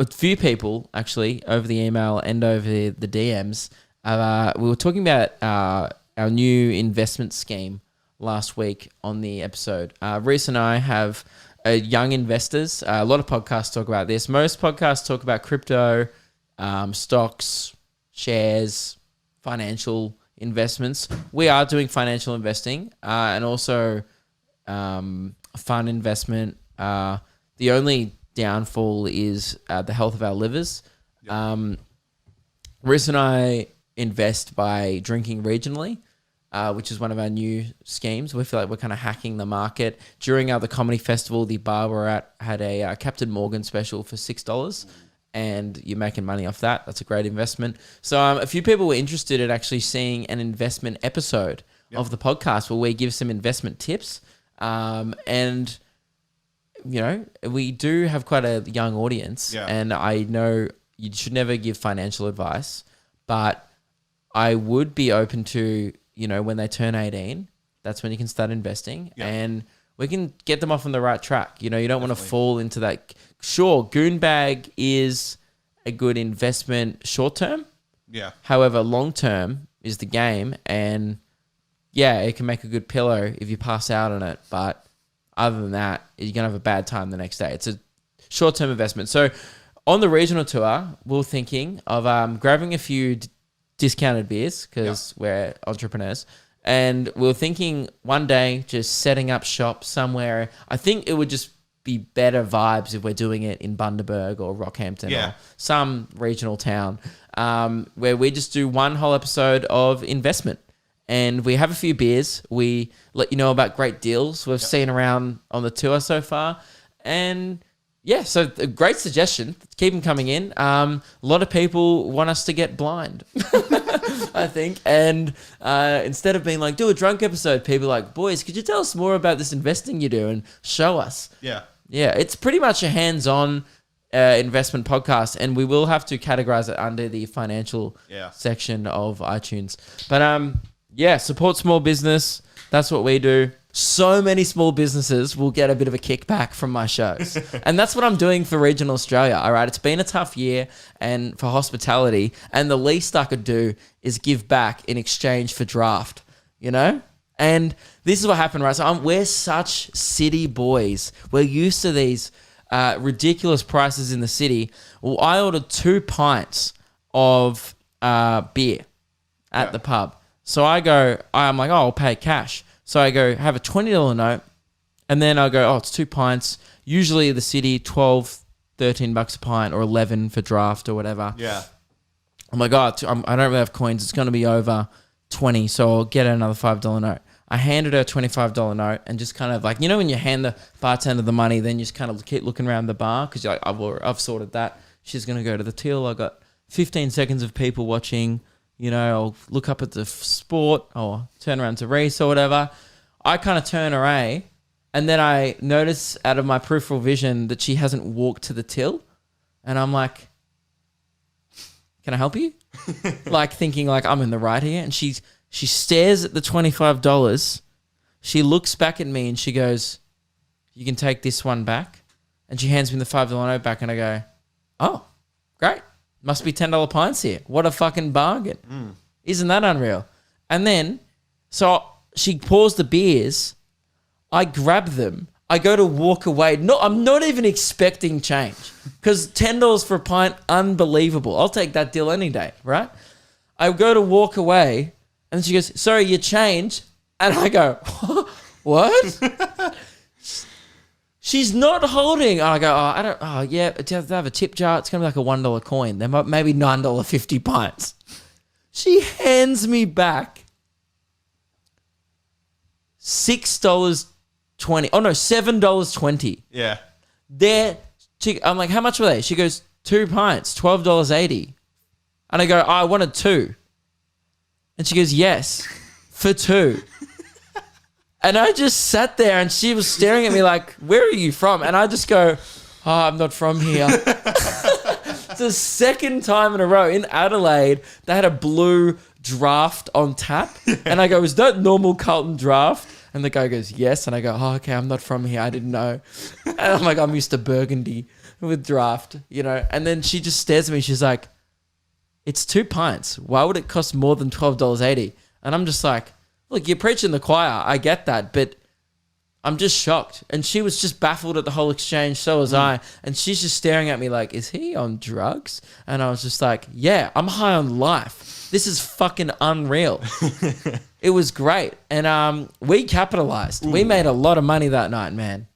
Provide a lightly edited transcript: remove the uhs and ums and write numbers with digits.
a few people actually over the email and over the DMs. We were talking about our new investment scheme last week on the episode. Reese and I have young investors. A lot of podcasts talk about this. Most podcasts talk about crypto, stocks, shares, financial investments. We are doing financial investing and also fund investment. The only downfall is the health of our livers. Yep. Reese and I invest by drinking regionally, which is one of our new schemes. We feel like we're kind of hacking the market. During the comedy festival, the bar we're at had a Captain Morgan special for $6, and you're making money off that. That's a great investment. So a few people were interested in actually seeing an investment episode of the podcast where we give some investment tips. And, you know, we do have quite a young audience, and I know you should never give financial advice, but I would be open to, you know, when they turn 18, that's when you can start investing and we can get them off on the right track. You know, you don't want to fall into that. Sure, Goonbag is a good investment short term. Yeah. However, long term is the game, and it can make a good pillow if you pass out on it. But other than that, you're going to have a bad time the next day. It's a short term investment. So on the regional tour, we're thinking of grabbing a few discounted beers because we're entrepreneurs. And we're thinking one day just setting up shop somewhere. I think it would just be better vibes if we're doing it in Bundaberg or Rockhampton or some regional town where we just do one whole episode of investment. And we have a few beers. We let you know about great deals we've seen around on the tour so far. And so a great suggestion. Keep them coming in. A lot of people want us to get blind, I think. And instead of being like, do a drunk episode, people are like, boys, could you tell us more about this investing you do and show us? Yeah. Yeah, it's pretty much a hands-on investment podcast, and we will have to categorize it under the financial section of iTunes. But support small business. That's what we do. So many small businesses will get a bit of a kickback from my shows. And that's what I'm doing for regional Australia. All right. It's been a tough year and for hospitality. And the least I could do is give back in exchange for draft, you know? And this is what happened, right? So we're such city boys. We're used to these ridiculous prices in the city. Well, I ordered 2 pints of beer at the pub. So I'm like, I'll pay cash. So I go, have a $20 note, and then I go, it's 2 pints. Usually the city, $12, $13 a pint, or 11 for draft or whatever. Yeah. I'm like, I don't really have coins. It's going to be over 20, so I'll get another $5 note. I handed her a $25 note and just kind of like, you know, when you hand the bartender the money, then you just kind of keep looking around the bar because you're like, I've sorted that. She's going to go to the till. I got 15 seconds of people watching. You know, I'll look up at the sport or turn around to Reese or whatever. I kind of turn away, and then I notice out of my peripheral vision that she hasn't walked to the till. And I'm like, can I help you? Like thinking like I'm in the right here. And she stares at the $25. She looks back at me and she goes, you can take this one back. And she hands me the $5 note back, and I go, oh, great. Must be $10 pints here. What a fucking bargain. Isn't that unreal? And then, so she pours the beers. I grab them. I go to walk away. No, I'm not even expecting change because $10 for a pint, unbelievable. I'll take that deal any day, right? I go to walk away, and she goes, sorry, your change. And I go, what? She's not holding. I go, do you have a tip jar? It's going to be like a $1 coin. There might maybe $9.50 pints. She hands me back $6.20. Oh, no, $7.20. Yeah. I'm like, how much were they? She goes, 2 pints, $12.80. And I go, I wanted 2. And she goes, yes, for 2. And I just sat there, and she was staring at me like, where are you from? And I just go, I'm not from here. It's the second time in a row. In Adelaide, they had a blue draft on tap. And I go, is that normal Carlton draft? And the guy goes, yes. And I go, okay, I'm not from here. I didn't know. And I'm like, I'm used to Burgundy. with draft, and then she just stares at me. She's like, it's 2 pints. Why would it cost more than $12.80? And I'm just like, look, you're preaching the choir. I get that, but I'm just shocked. And she was just baffled at the whole exchange. So was I. And she's just staring at me like, is he on drugs? And I was just like, yeah, I'm high on life. This is fucking unreal. It was great. And we capitalized. We made a lot of money that night, man.